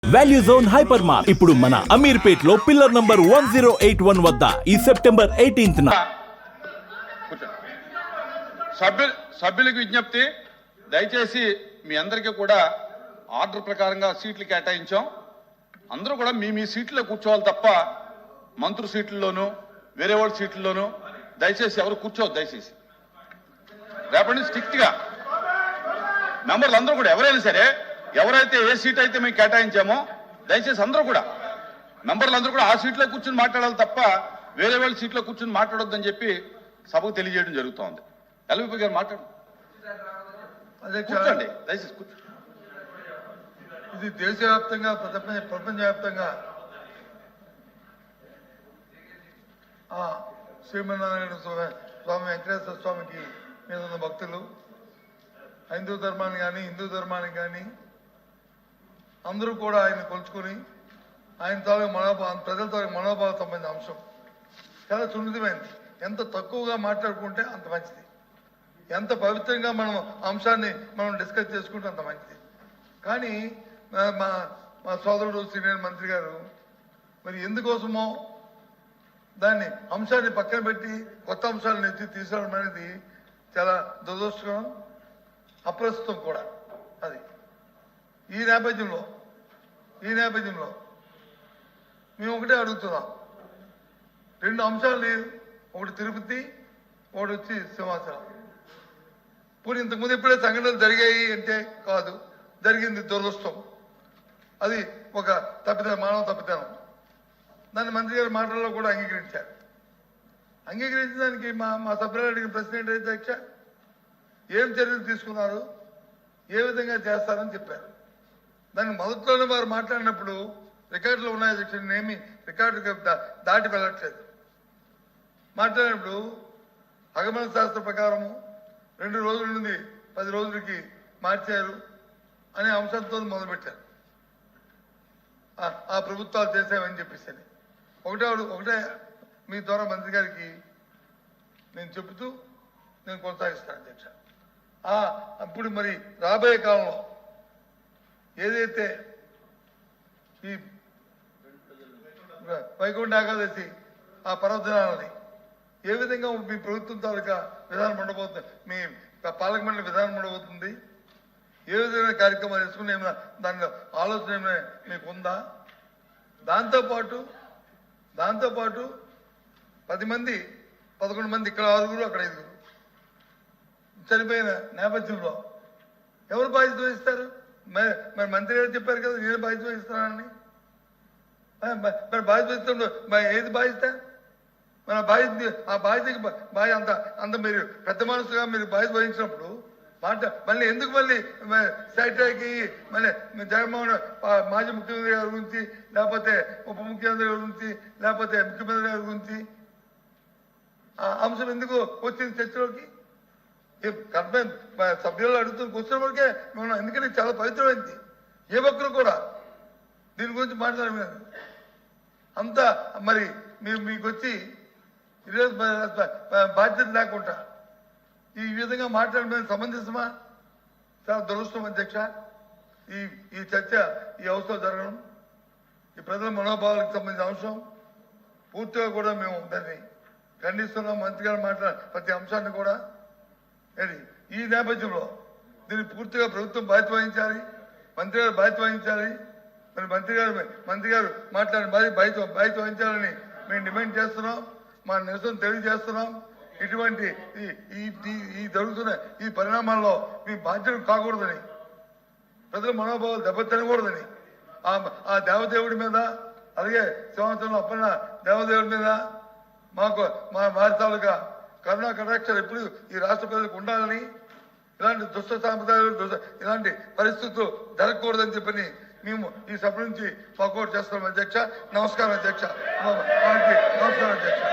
Value zone hyper mart ఇప్పుడు మన అమీర్పేట్ లో పిల్లర్ నంబర్ 1081 వద్ద ఈ సెప్టెంబర్ 18న సభ్యులకు విజ్ఞప్తి, దయచేసి మీ అందరికీ కూడా ఆర్డర్ ప్రకారంగా సీట్లు కేటాయించాం. అందరూ కూడా మీ సీట్లో కూర్చోవాలి తప్ప మంత్రి సీట్లలోనూ వేరే వాళ్ళ సీట్లలోనూ దయచేసి ఎవరు కూర్చోవద్దు. దయచేసి రేపటి నుంచి స్ట్రిక్ట్ గా మెంబర్లు అందరూ కూడా ఎవరైనా సరే ఎవరైతే ఏ సీట్ అయితే మేము కేటాయించామో దయచేసి అందరూ కూడా మెంబర్లు అందరూ కూడా ఆ సీట్లో కూర్చొని మాట్లాడాలి తప్ప వేరే వాళ్ళ సీట్లో కూర్చొని మాట్లాడొద్దని చెప్పి సభకు తెలియజేయడం జరుగుతోంది. ఎల్విపి గారు మాట్లాడు. కూర్చోండి దయచేసి కూర్చోండి. ఇది దేశవ్యాప్తంగా ప్రపంచవ్యాప్తంగా శ్రీమన్నారాయణ స్వామి వెంకటేశ్వర స్వామికి మీద ఉన్న భక్తులు హైందూ ధర్మాన్ని కానీ హిందూ ధర్మానికి కానీ అందరూ కూడా ఆయన కొలుచుకొని ఆయన తాలూకు ప్రజల తాలూకు మనోభావం సంబంధించిన అంశం చాలా సున్నితమైంది. ఎంత తక్కువగా మాట్లాడుకుంటే అంత మంచిది, ఎంత పవిత్రంగా మనం అంశాన్ని మనం డిస్కస్ చేసుకుంటే అంత మంచిది. కానీ మా సోదరుడు సీనియర్ మంత్రి గారు మరి ఎందుకోసమో దాన్ని అంశాన్ని పక్కన పెట్టి కొత్త అంశాలను ఎత్తి తీసుకురావడం అనేది చాలా దురదృష్టకరం, అప్రస్తుతం కూడా. అది ఈ నేపథ్యంలో మేము ఒకటే అడుగుతున్నాం, రెండు అంశాలు, ఒకటి తిరుపతి, ఒకటి వచ్చి సింహాచలం. ఇప్పుడు ఇంతకుముందు ఎప్పుడే సంఘటనలు జరిగాయి అంటే కాదు, జరిగింది దురదృష్టం. అది ఒక తప్పిదనం, మానవ తప్పిదనం. దాన్ని మంత్రి గారి మాటల్లో కూడా అంగీకరించారు. అంగీకరించిన దానికి మా సభ్యులు అడిగిన ప్రశ్న ఏంటి అధ్యక్ష, ఏం చర్యలు తీసుకున్నారు, ఏ విధంగా చేస్తారని చెప్పారు. దాన్ని మొదట్లోనే వారు మాట్లాడినప్పుడు రికార్డులో ఉన్నాయి అధ్యక్ష, నేనేమి రికార్డు దాటి వెళ్ళట్లేదు. మాట్లాడినప్పుడు అగమన శాస్త్ర ప్రకారము 2 రోజుల నుండి 10 రోజులకి మార్చారు అనే అంశంతో మొదలుపెట్టారు. ఆ ప్రభుత్వాలు చేసామని చెప్పేసి ఒకటే మీ ద్వారా మంత్రి గారికి నేను చెబుతూ నేను కొనసాగిస్తాను అధ్యక్ష. అప్పుడు మరి రాబోయే కాలంలో ఏదైతే ఈ వైకుంఠ ఏకాదశి ఆ పర్వదినాలని ఏ విధంగా మీ ప్రభుత్వం తాలూకా విధానం ఉండబోతుంది, మీ పాలక మండలి విధానం ఉండబోతుంది, ఏ విధమైన కార్యక్రమాలు తీసుకుని ఏమైనా దానిలో ఆలోచన ఏమైనా మీకు ఉందా? దాంతోపాటు 10 మంది 11 మంది, ఇక్కడ 6 అక్కడ 5 చనిపోయిన నేపథ్యంలో ఎవరు బాధ్యత వహిస్తారు? మరి మంత్రి గారు చెప్పారు కదా నేను బాధ్యత వహిస్తున్నానని. మరి బాధ్యత వహిస్తున్నప్పుడు ఏది బాధ్యత? మన ఆ బాధ్యతకి అంత మీరు పెద్ద మనసుగా మీరు బాధ్యత వహించినప్పుడు మళ్ళీ ఎందుకు సైట్కి మళ్ళీ జగన్మోహన్ మాజీ ముఖ్యమంత్రి గారి గురించి, లేకపోతే ఉప ముఖ్యమంత్రి గారి గురించి, లేకపోతే ముఖ్యమంత్రి గారి గురించి ఆ అంశం ఎందుకు వచ్చింది చర్చలోకి? సభ్యులు అడుగుతూ కూర్చున్న వరకే మేము, ఎందుకంటే చాలా పవిత్రమైంది. ఏ ఒక్కరు కూడా దీని గురించి మాట్లాడలేదు. అంతా మరి మీకు వచ్చి ఈరోజు బాధ్యత లేకుండా ఈ విధంగా మాట్లాడడం సమంజసమా? చాలా దురదృష్టం అధ్యక్ష. ఈ చర్చ ఈ అవసరం జరగడం, ఈ ప్రజల మనోభావాలకు సంబంధించిన అంశం పూర్తిగా కూడా మేము దాన్ని ఖండిస్తున్నాం. మంత్రి గారు మాట్లాడే ప్రతి అంశాన్ని కూడా ఈ నేపథ్యంలో దీన్ని పూర్తిగా ప్రభుత్వం బాధ్యత వహించాలి, మంత్రి గారు బాధ్యత వహించాలి. మరి మంత్రి గారు మాట్లాడిన బాధ్యత వహించాలని మేము డిమాండ్ చేస్తున్నాం, మా నిరసన తెలియజేస్తున్నాం. ఇటువంటి ఈ జరుగుతున్న ఈ పరిణామాల్లో మీ బాధ్యత కాకూడదని, ప్రజల మనోభావాలు దెబ్బతినకూడదని ఆ దేవదేవుడి మీద, అలాగే సంవత్సరంలో అప్పన్న దేవదేవుడి మీద మా వారి తాలూకా కరుణా కటాక్షాలు ఎప్పుడు ఈ రాష్ట్ర ప్రజలకు ఉండాలని, ఇలాంటి దుష్ట సాంప్రదాయాలు ఇలాంటి పరిస్థితులు జరగకూడదని చెప్పని మేము ఈ సభ నుంచి వాకౌట్ చేస్తున్నాం అధ్యక్ష. నమస్కారం అధ్యక్ష. నమస్కారం అధ్యక్ష.